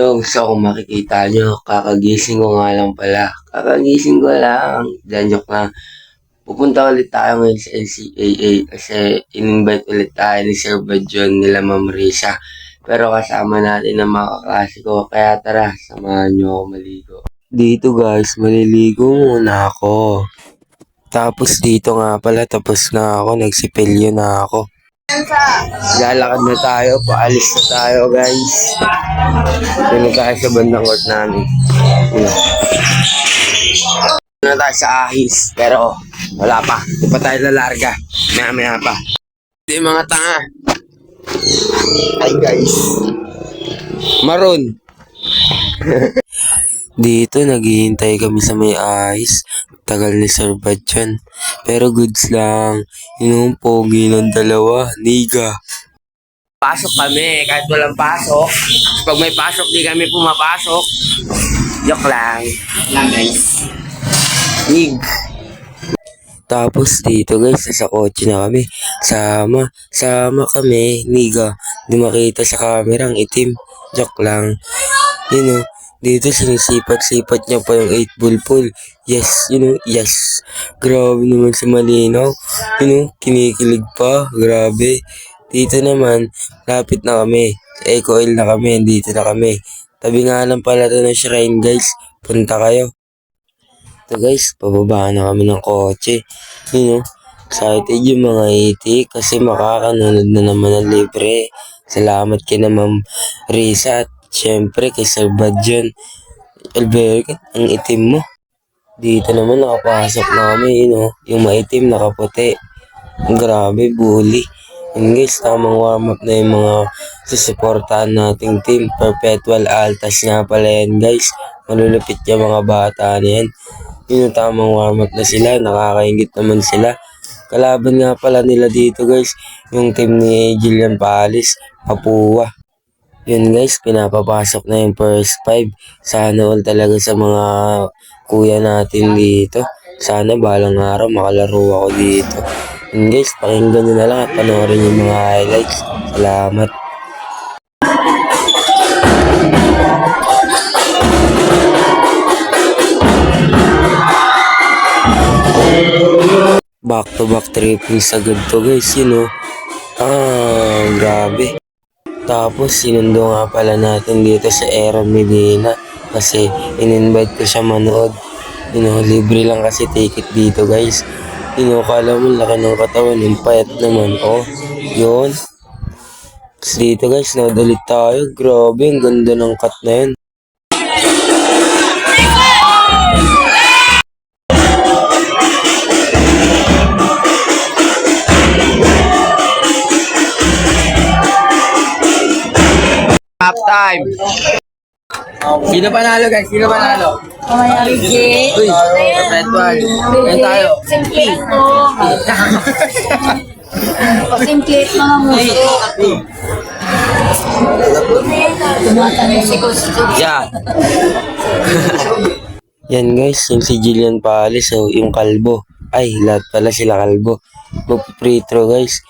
Yo, gusto kong makikita nyo. Kakagising ko nga lang pala. Kakagising ko lang. Diyan, joke lang. Pupunta ulit tayo ngayon sa NCAA kasi in-invite ulit tayo ni Sir Badjon nila Ma'am Risa. Pero kasama natin ang mga kaklase ko. Kaya tara, samahan nyo ako maligo. Dito guys, maliligo muna ako. Tapos dito nga pala, tapos na ako. Nagsipilyo na ako. Lalakad na tayo, paalis na tayo guys. Ito na tayo sa bandang court namin. Ito na tayo sa ahis, pero wala pa. Hindi pa tayo lalarga. Maya pa. Hindi mga tanga. Hi guys. Maroon. Dito naghihintay kami sa may ahis. Tagal ni Sir Badjon. Pero goods lang. Yung pogi ng dalawa, niga. Pasok kami kahit walang pasok. Pag may pasok, di kami pumapasok. Joke lang. Lang guys. Nig. Tapos dito guys, sa kotse na kami. Sama kami, niga. Di makita sa camera ang itim. Joke lang. You know, dito sinisipat-sipat niya pa yung 8 bulpul. Yes, yes. Grabe naman si Malinaw. Kinikilig pa. Grabe. Dito naman, lapit na kami. Sa Eco Oil na kami. Dito na kami. Tabi nga lang pala ito ng shrine guys. Punta kayo. Ito guys, pababa na kami ng kotse. Excited yung mga iti kasi makakanood na naman ng libre. Salamat kina Ma'am Risa at syempre kay Sir Badjon. Albergan, ang itim mo. Dito naman nakapasok na kami, yung maitim nakaputi. Grabe, bully. Yun guys, tamang warm up na yung mga susuportahan nating team. Perpetual Altas nga pala yan guys. Malulupit yung mga bata na yan. Yung tamang warm up na sila, nakakaingit naman sila. Kalaban nga pala nila dito guys, yung team ni Jillian Palis, Papua. Yun guys, pinapapasok na yung first 5. Sana all talaga sa mga kuya natin dito. Sana balang araw makalaro ako dito. Yun guys, pakinggan nyo na lang at panoorin yung mga highlights. Salamat. Back to back tripping agad to guys, grabe. Tapos sinundo nga pala natin dito sa Aaron Medina kasi in-invite ko siya manood. Libre lang kasi ticket dito guys. Kala mo laki ng katawan, yung payat naman. Yun. Tapos dito guys, naudalit tayo. Grabe, ang ganda ng cut na yun. Half time. Sino panalo guys? Sino panalo? RJ. Uy, perpetual. Yan tayo. Simple ito. Simple ito mga muso. Yeah. Yan guys, yung si Jillian Palis, yung kalbo. Ay, lahat pala sila kalbo. Magpipretro guys.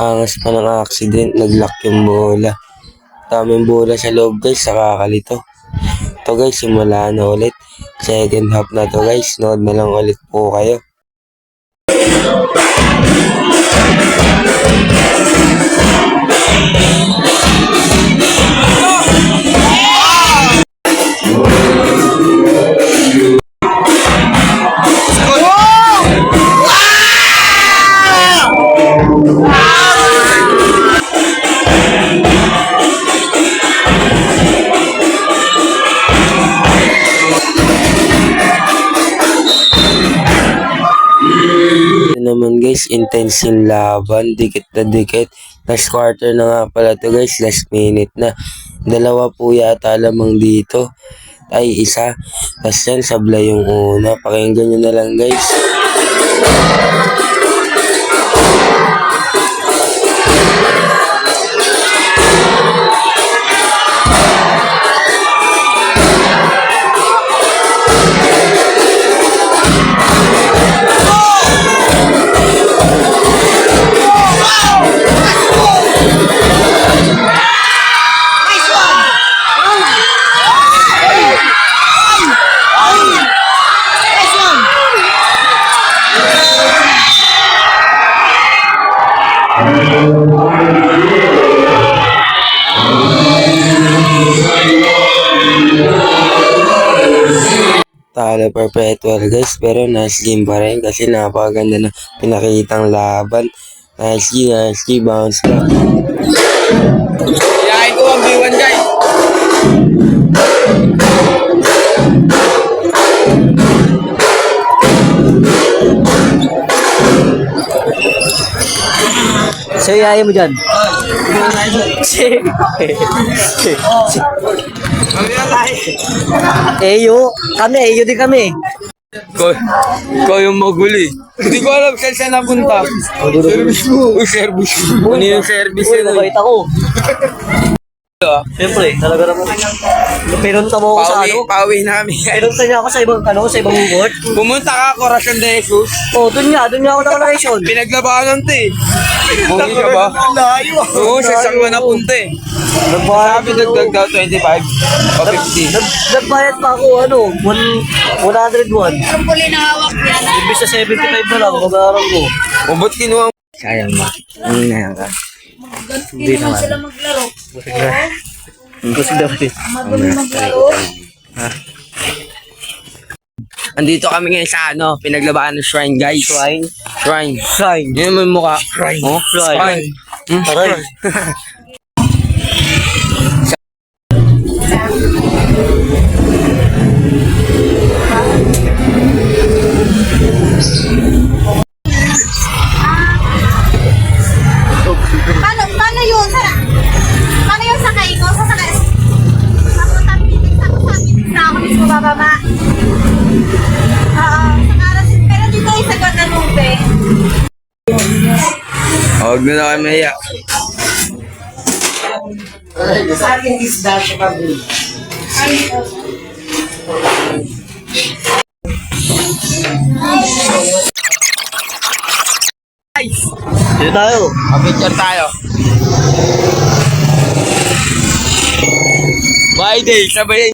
Angas pa ng accident, nag-lock yung bola. Tamang bola sa loob guys, nakakalito. Ito guys, simula na ulit. Second half na to guys, nood na lang ulit po kayo. Naman guys, intense yung laban, dikit na dikit. Last quarter na nga pala to guys, last minute na. Dalawa po yata lamang dito. Ay, isa. Tapos yan, sablay yung una. Pakinggan nyo na lang guys. talo perpetual guys, pero nice game pa rin kasi napakaganda na pinakitang laban. Nice G, bounce back. Yakin ko 1v1 guys. Sa'yo yaya mo dyan. Eyo. Eyo din kami. Ikaw yung maguli. Hindi ko alam saan siya napunta. Service mo. Service mo. Ano yung service Uy, yun? mabait ako. Siyempre, talaga naman. Pinunta mo ako sa ano? Pauwi namin. Pinunta niya ako sa ibang, sa ibang court. Pumunta ka, Corazon de Jesus. Oh, doon nga ako nakalation. Pinaglabanan to eh. Bugi ka ba? Oo, sa isang ko napunta eh. Nagbayad Sabi dagdag daw 25 o 50. Nagbayad pa ako, 101. Ang puli na hawak yan. Imbis sa 75 na lang, mag-aaral ko. O ba't kinuha mo? Sayang ba? Ngayon ka. Hindi naman sila maglaro. Gusto daw eh. Madumi maglaro. Andito kami ngayon sa pinaglabanan ng shrine guys. Shrine? Shrine. Shrine. Yun yung mukha. Shrine. Oh, Shrine. Aray. Paano yun? Paano yung sakay ko? Sasakay. Papunta pitik sa na ako mismo bababa. Oo. Sa Karasin. Pero dito ay sa Guadalupe. Huwag na kami maya. Dito tayo. Picture tayo. Friday, sabayin